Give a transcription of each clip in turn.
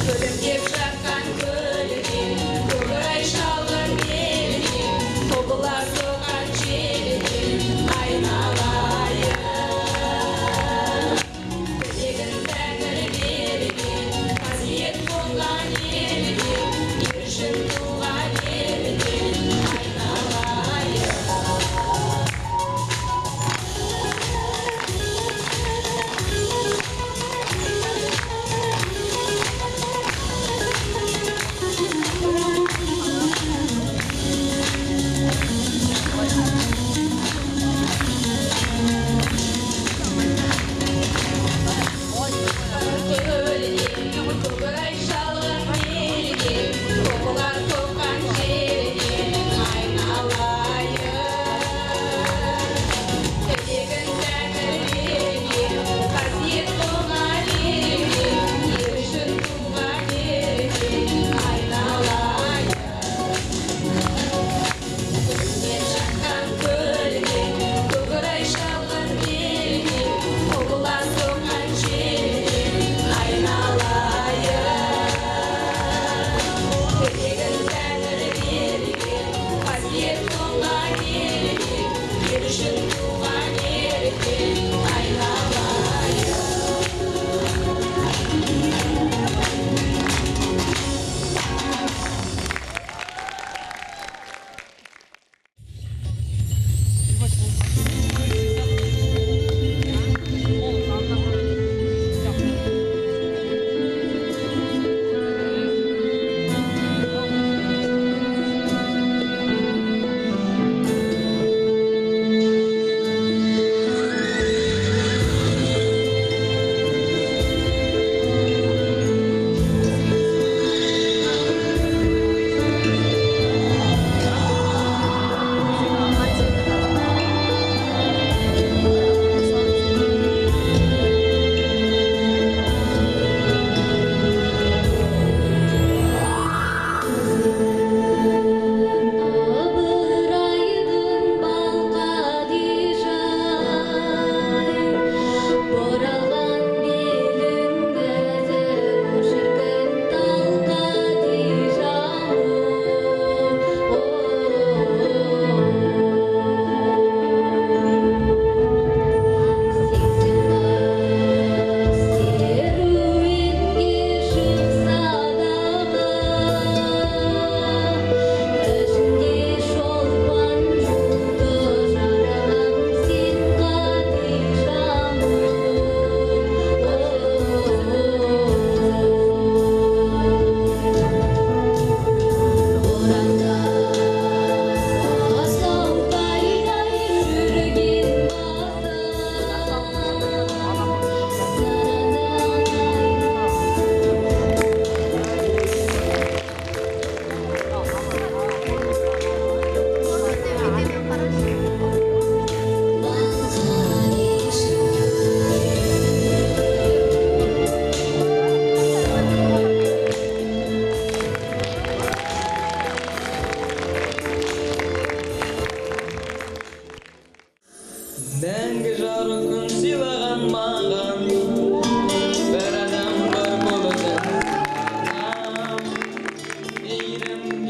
Көліп деп жатқан көлігім, көк ай шалғын келіп, тобылар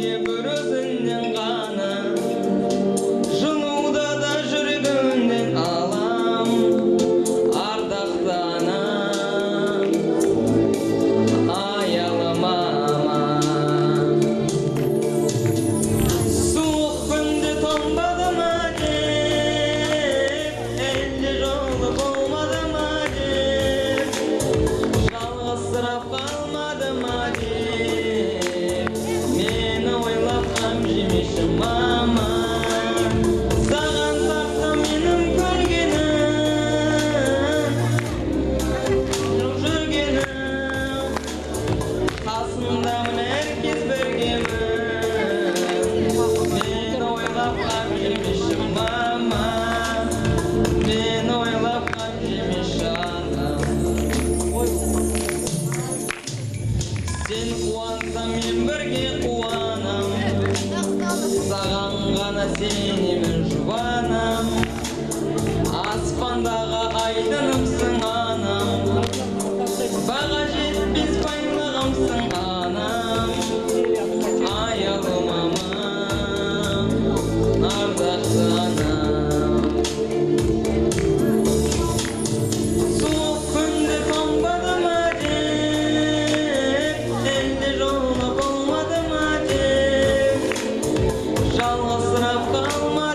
сенде бір өзіңнен ғана, жылуда да жүрегімнен алам, ардақты анам, аялым мама. Суық күнде тоңбады ма деп, әлде жолы болмады ма деп, жалғызсырап қалмады ма деп, мені ойлап қам жемеші мама. Саған тартсам менің көлгенім, жоқ жүргенім, қасымдамын әркез біргемін, мені ойлап қам жемеші мама, мені ойлап қам жемеші анам. Сен қуансам мен бірге қуанам, саған ғана сенемін жұбанам, аспандағы айдынымсың анам, баға жетпес байлығымсың анам, аялым мамам, ардақты анам. Суық күнде тоңбады ма деп, әлде жолы болмады ма деп, жалғызсырап қалмады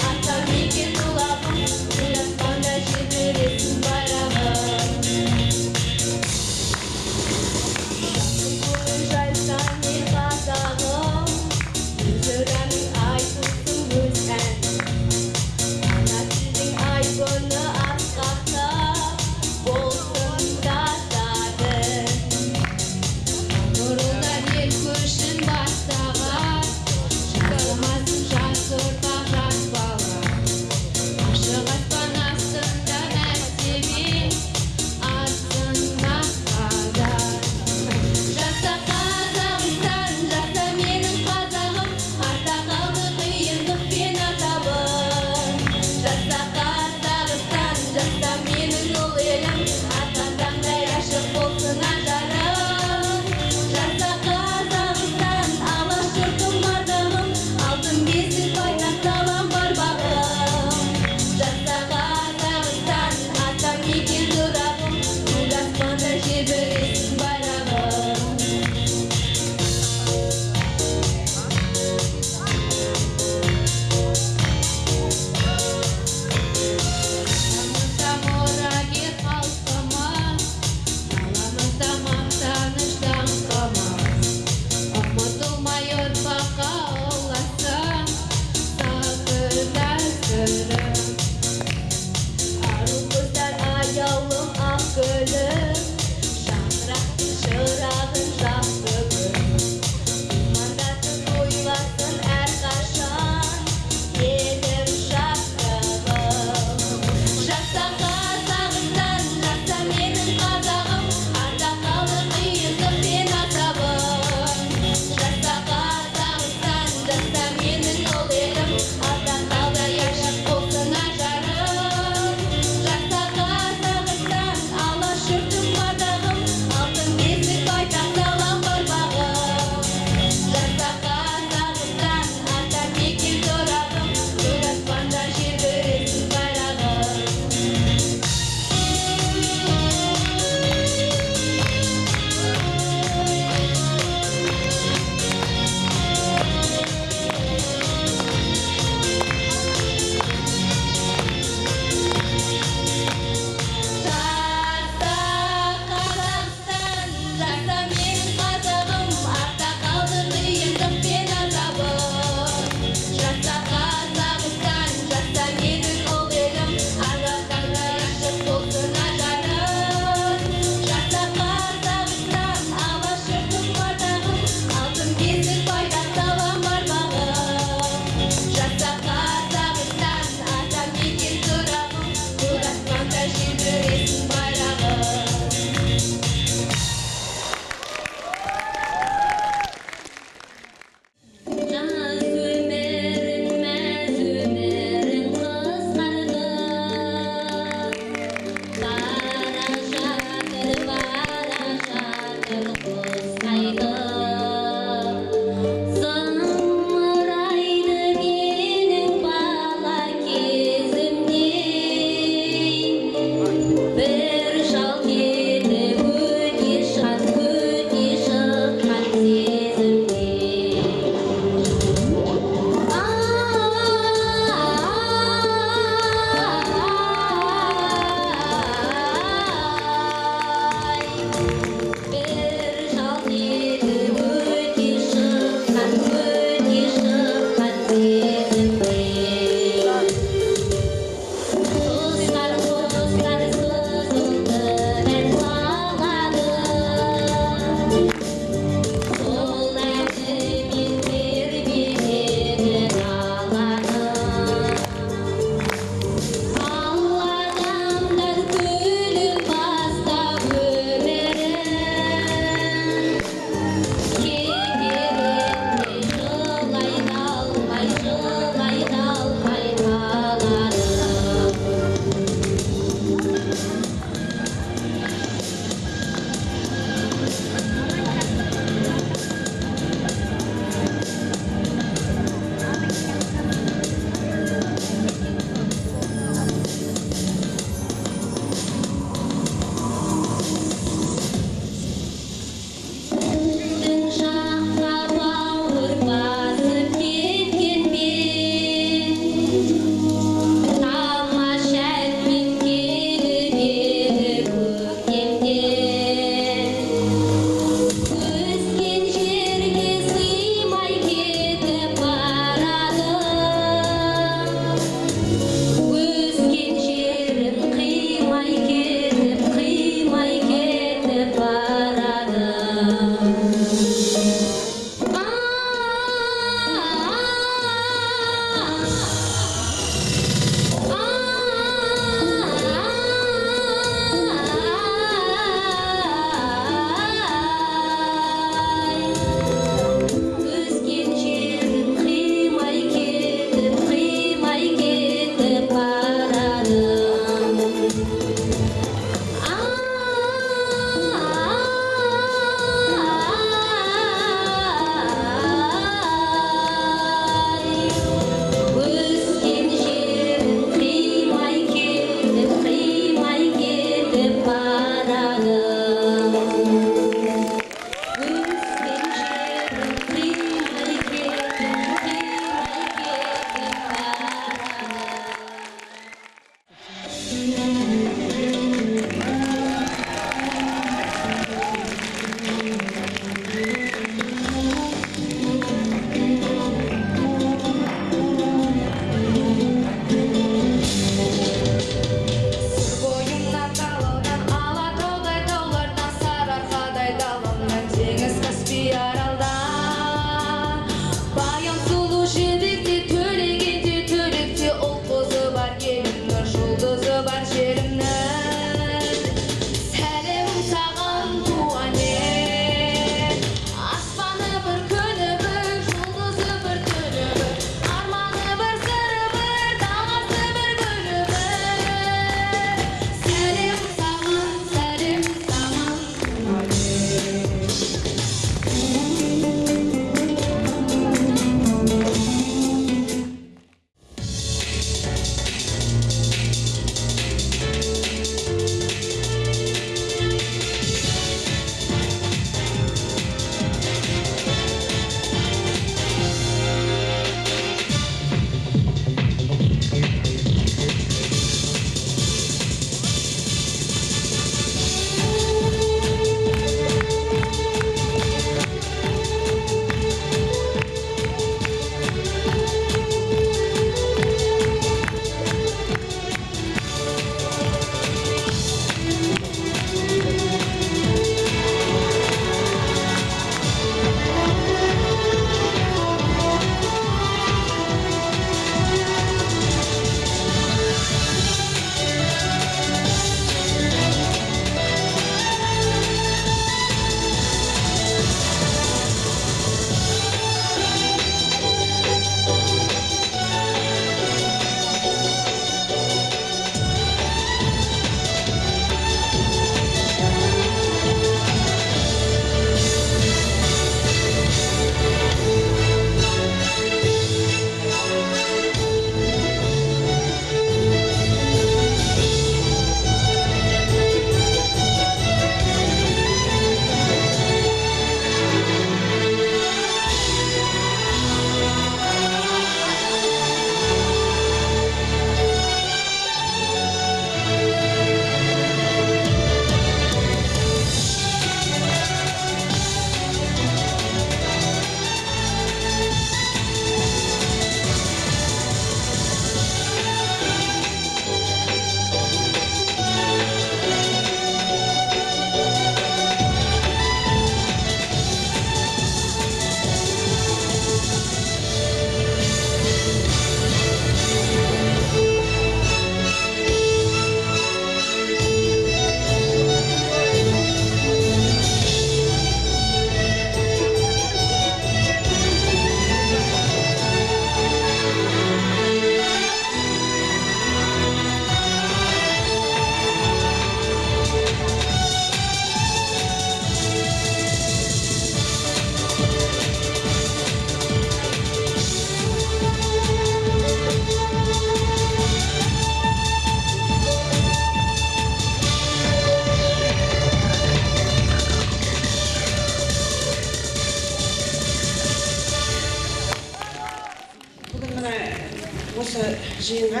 осы жиынға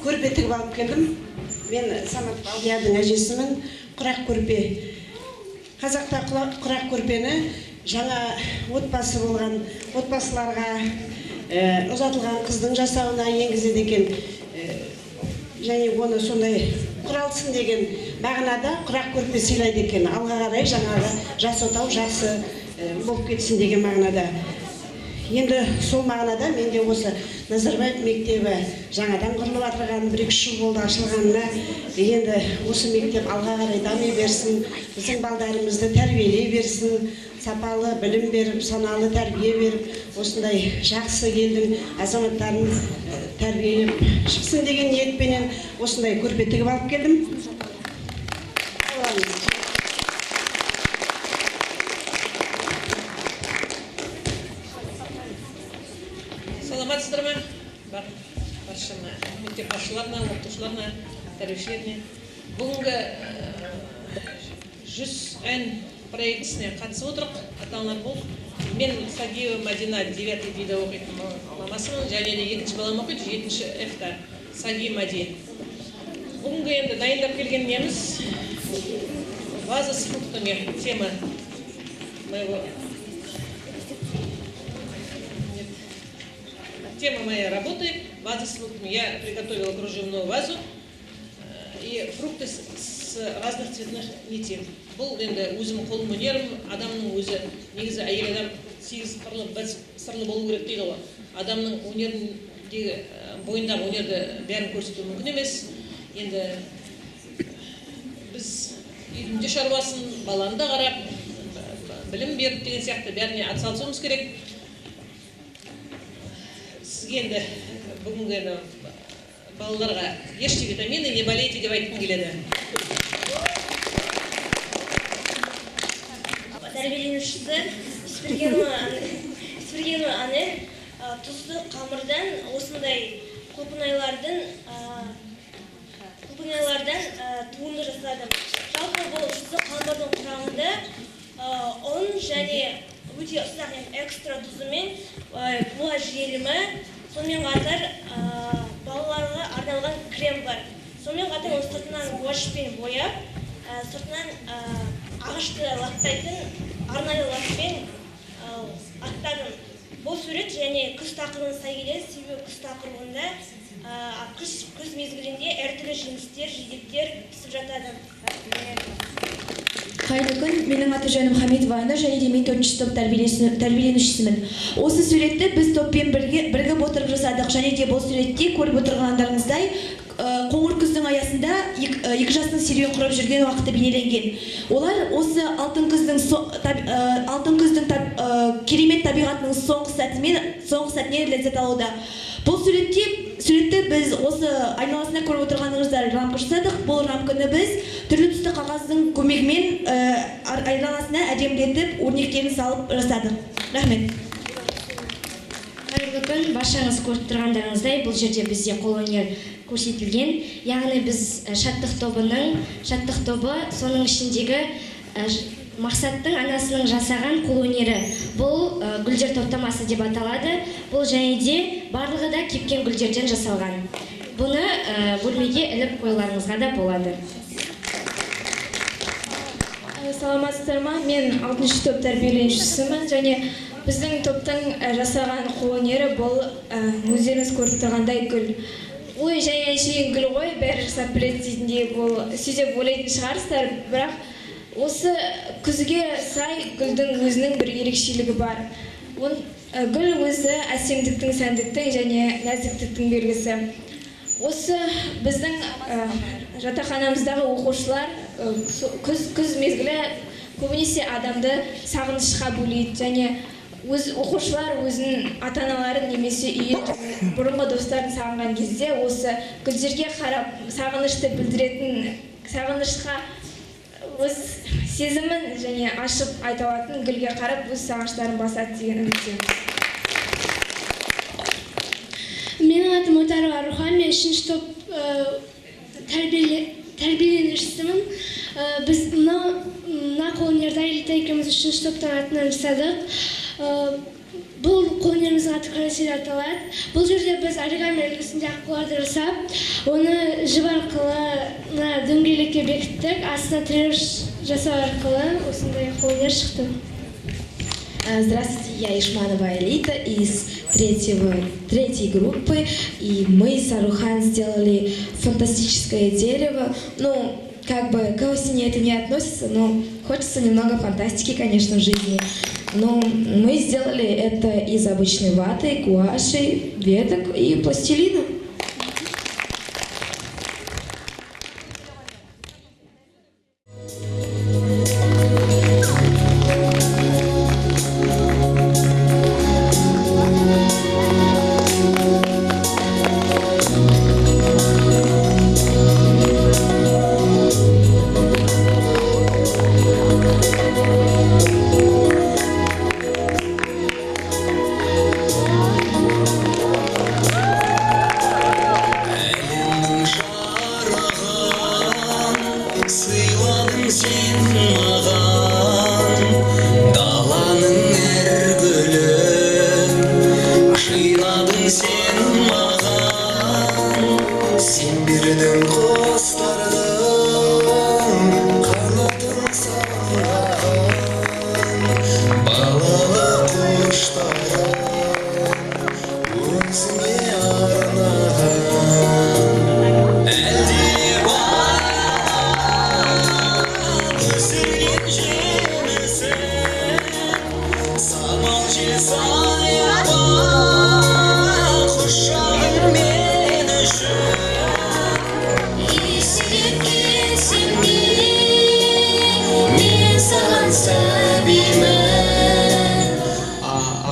көрпе тігіп алып келдім. Мен Самат Балдиядың әжесімін. Құрақ көрпе. Қазақта құрақ көрпені жаңа отбасы болған отбасыларға ұзатылған қыздың жасауына енгізеді екен. Және оны сондай құралсын деген мағынада құрақ көрпе сыйлайды екен. Алға қарай жаңағы жас отау жақсы болып кетсін деген мағынада. Енді сол мағынада менде осы Назарбаев мектебі жаңадан құрылып жатырған 1-2 жыл болды ашылғанына. Енді осы мектеп алға қарай дами берсін, біздің балдарымызды тәрбиелей берсін, сапалы білім беріп, саналы тәрбие беріп, осындай жақсы елдің азаматтарын тәрбиелеп шықсын деген ниетпенен осындай көрпе тігіп алып келдім. Саламатсыздар ма? Баршама мектеп басшыларына, оқытушыларына, тәрбиешілеріне. Бүгінгі 100 ән проектісіне қатысып отырық, ата-аналар болып. Мен Сагиева Мадина 9 биде оқитын мамасымын, және де 2-ші балам оқиды, 7-ші F-та Саги Мади. Бүгінгі енді дайындап келген неміз ваза с фруктами, тема моего. Тема моей работы – ваза с фруктами. Я приготовила кружевную вазу и фрукты с разных цветных нитей. Бұл енді өзім қолым өнерім, адамның өзі, негізі әйел адам 8 қырлы, 1 сырлы болу керек дейді ғой. Адамның өнеріндегі, бойындағы өнерді бәрін көрсету мүмкін емес. Енді біз үйдің шаруасын, баланы да қарап, білім беріп деген сияқты бәріне атсалысуымыз керек. Енді бүгінгі балаларға еште витамины не болейте деп айтқым келеді. Тәрбиеленушісі Спиргенова Анель тұзды қамырдан осындай құлпынайлардан туынды жасадым. Жалпы бұл тұзды қамырдың құрамында ұн және өте ұсақ экстра тұзымен буа желімі, сонымен қатар балаларға арналған крем бар. Сонымен қатар ол сыртынан гуашьпен бояп, сыртынан ағашты лақтайтын арнайы лакпен аттадым. Бұл сурет және күз тақырыбына сай келеді, себебі күз тақырыбында күз мезгілінде әртүрлі жемістер, жидектер пісіп жатады. Қайырлы күн, менің аты жөнім Хамидова Айнұр, және де мен 4-ші топ тәрбиеленушісімін. Осы суретті біз топпен бірігіп отырып жасадық, және де бұл суретте көріп отырғандарыңыздай қоңыр күздің аясында 2 жастың серуен құрып жүрген уақыты бейнеленген. Олар осы алтын күздің керемет табиғатының соңғы сәтінен ләззат алуда. Бұл суретті біз осы айналасына көріп отырғаныңыздар рамка жасадық. Бұл рамканы біз түрлі түсті қағаздың көмегімен айналасына әдемілетіп, өрнектерін салып жасадық. Рахмет. Қайырлы күн, баршаңыз көріп тұрғандарыңыздай, бұл жерде бізде қолөнер көрсетілген. Яғни біз шаттық тобы, соның ішіндегі Мақсаттың анасының жасаған қолөнері. Бұл гүлдер топтамасы деп аталады. Бұл және де барлығы да кепкен гүлдерден жасалған. Бұны бөлмеге іліп қойларыңызға да болады. Саламатсыздар ма? Мен 6-ші топ тәрбиеленушісімін, және біздің топтың жасаған қолөнері бұл өздеріңіз көріп тұрғандай гүл. Ой, және әншейін гүл ғой, бәрі жасап біледі дейтіндей бұл сөздеп ойлайтын шығарсыздар, бірақ осы күзге сай гүлдің өзінің бір ерекшелігі бар. Гүл өзі әсемдіктің, сәндіктің және нәзіктіктің белгісі. Осы біздің жатақханамыздағы оқушылар күз мезгілі көбінесе адамды сағынышқа бөлейді, және оқушылар өзінің ата-аналарын немесе үйі бұрынғы достарын сағынған кезде осы гүлдерге қарап сағынышты білдіретін, сағынышқа өз сезімін және ашып айта алатын гүлге қарап өз сағыныштарын басады деген үміттемін. Менің атым Отарова Рухан, мен 3-ші топ тәрбиеленушісімін. Біз мына қолөнерді Айлита екеуміз 3-ші топтың атынан жасадық. бұл қолөнеріміздің аты карасири аталады. Бұл жерде біз оригами үлгісінде аққуларды жасап, оны жіп арқылы дөңгелекке бекіттік. Астына тіреш жасау арқылы осындай қолөнер шықты. Здравствуйте, я Ишманова Элита из третьей группы, и мы с Арухан сделали фантастическое дерево. Ну, как бы к осени это не относится, но хочется немного фантастики, конечно, в жизни. Но мы сделали это из обычной ваты, гуаши, веток и пластилина.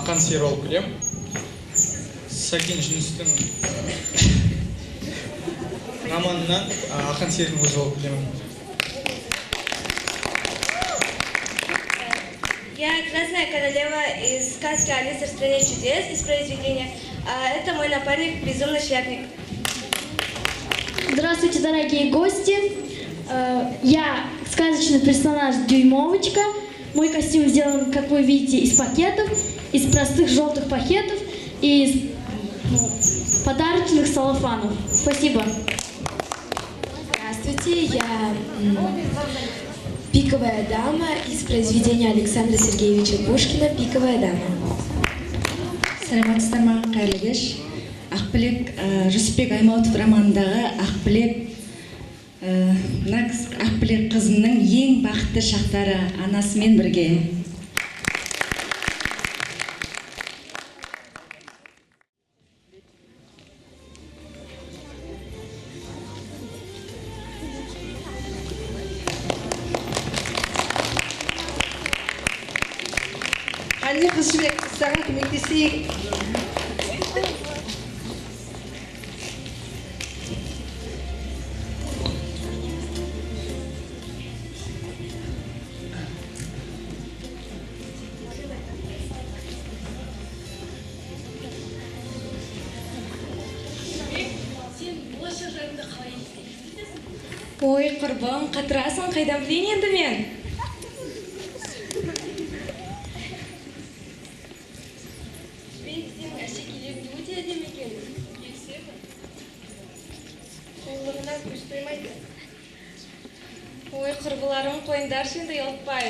Ақан сері болып келем. Сәкен Жүністің романынан Ақан серінің өзі болып келемін. Я Красная Королева из сказки «Алиса в стране чудес» из произведения. Это мой напарник Безумный шляпник. Здравствуйте, дорогие гости. Я сказочный персонаж Дюймовочка. Мой костюм сделан, как вы видите, из пакетов, из простых желтых пакетов и из подарочных салофанов. Спасибо. Здравствуйте, я Пиковая дама из произведения Александра Сергеевича Пушкина «Пиковая дама». Саламатсыздар ма, қайырлы кеш. Ақбілек Жүсіпбек Аймауытов романындағы Ақбілек қызының ең бақытты шақтары анасымен бірге. Қане қыз жібек, саған көмектесейік. Ой, құрбым, қатырасың, қайдан білейін енді мен? Сен әшекейлеріңді өте әдемі екен. Келісемін. Сұлулығынан көз тоймайды. Ой, құрбыларым, қойыңдаршы енді ұялтпай.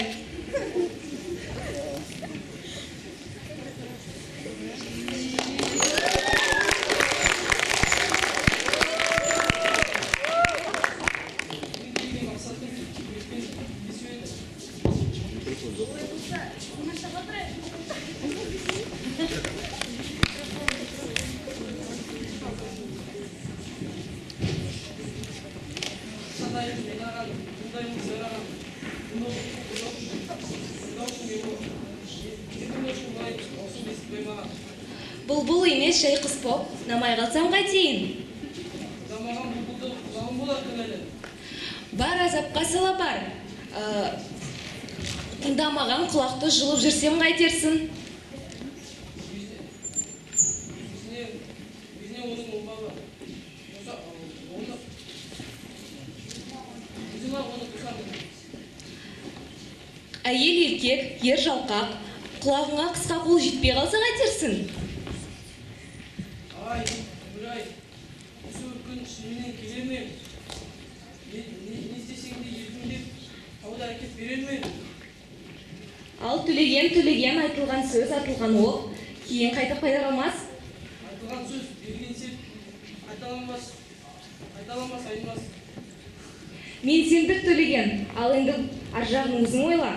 Бұлбұл емес жай құс боп, намай қалсам қайтейін. Бар азапқа сала бар. Тыңдамаған құлақты жұлып жүрсем қайтерсің. Әйел еркек, ер жалқақ, құлағыңа қысқа қол жетпей қалса қайтерсің? Ай, Нұрай, осы өркін шынымен келер ме? Не істесең де еркіндеп, тауды әкеп берер ме? Ал төлеген айтылған сөз, атылған оқ, кейін қайтып қайдарамас. Айтылған сөз, берген серт, айталамас, айнымас. Мен сендік төлеген, ал енді аржағын өзің ойла.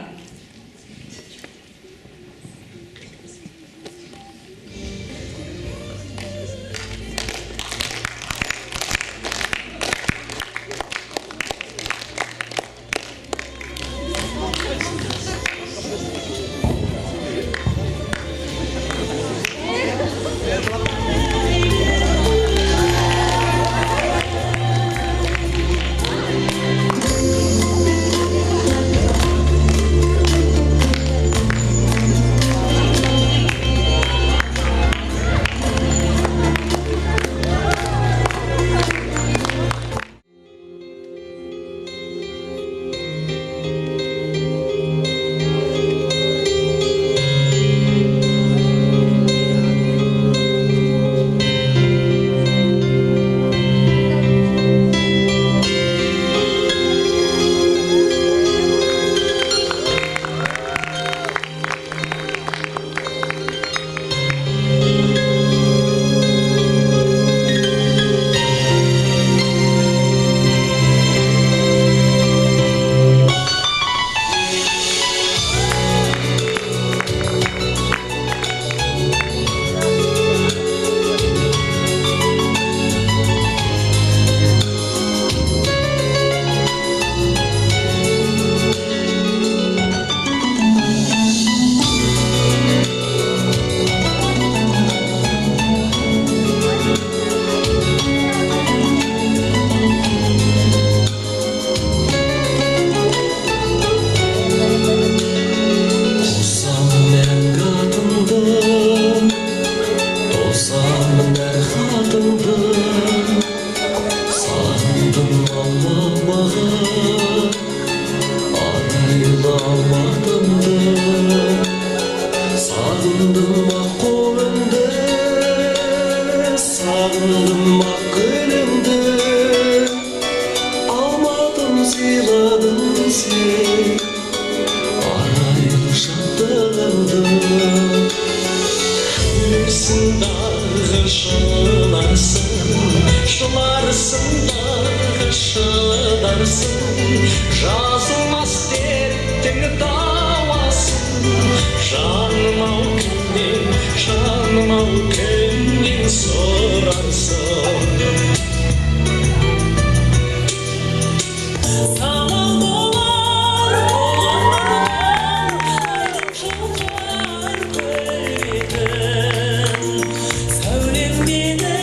Жазылмас дерттің дауасын, жаным ау кімнен сұрарсың? Саған болар жылдар көретін, сәулем мені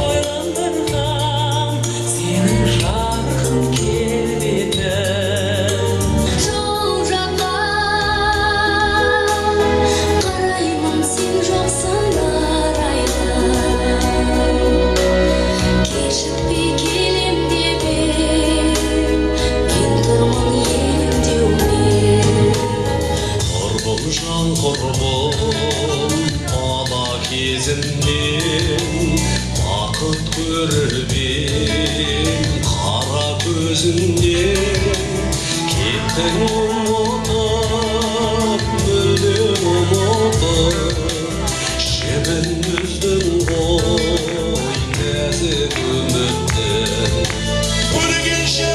ойландырған, сенің жарқын келбетің. Жол жаққа қараймын, сен жоқсың арайда, кешікпей келем деп ем, мен тұрмын елеңдеумен. Құрбым жан құрбым бала кезімнен, бақыт көріп ем қара көзіңнен. Кеттің ұмытып, мүлдем ұмытып, жібін үздің ғой нәзік үміттің. Көргенше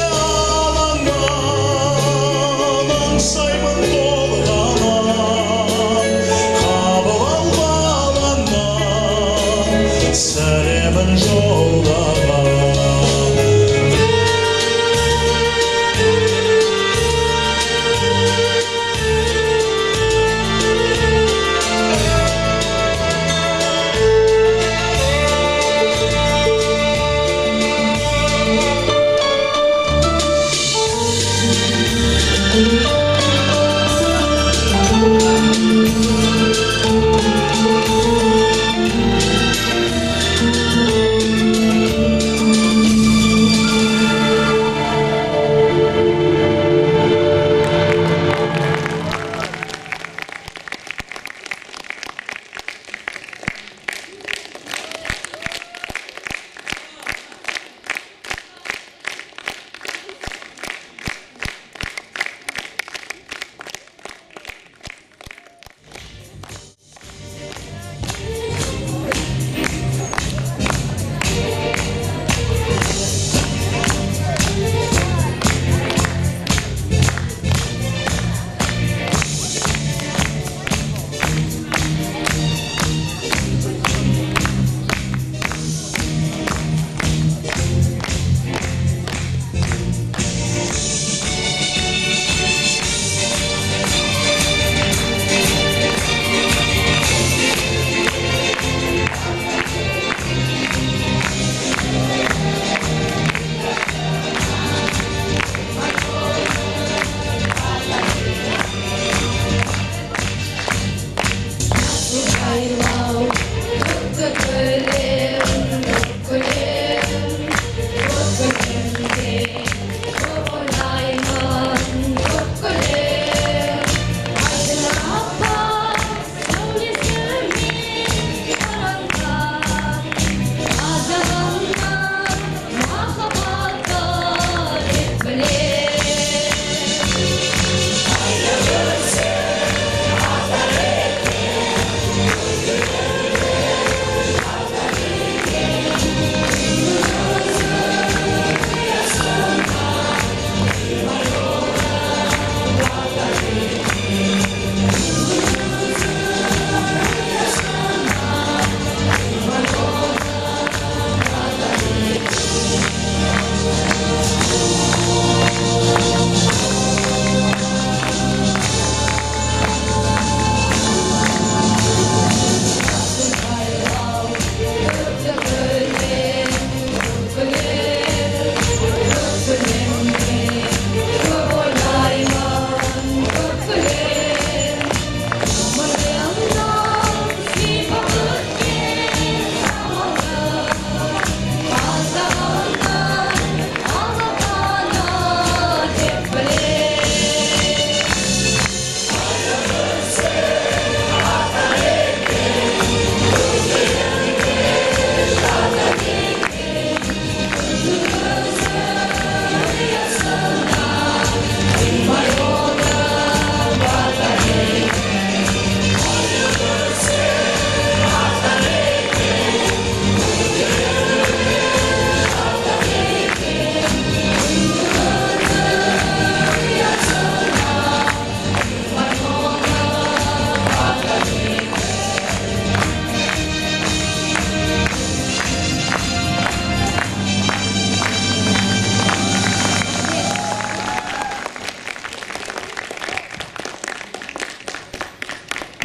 алаңнан аңсаймын толғанан, қабыл ал баланнан сәлемін жолдаған.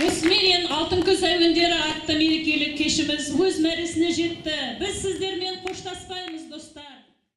Осыменен алтын күз әуендері атты мерекелік кешіміз өз мәресіне жетті. Біз сіздермен қоштаспаймыз, достар.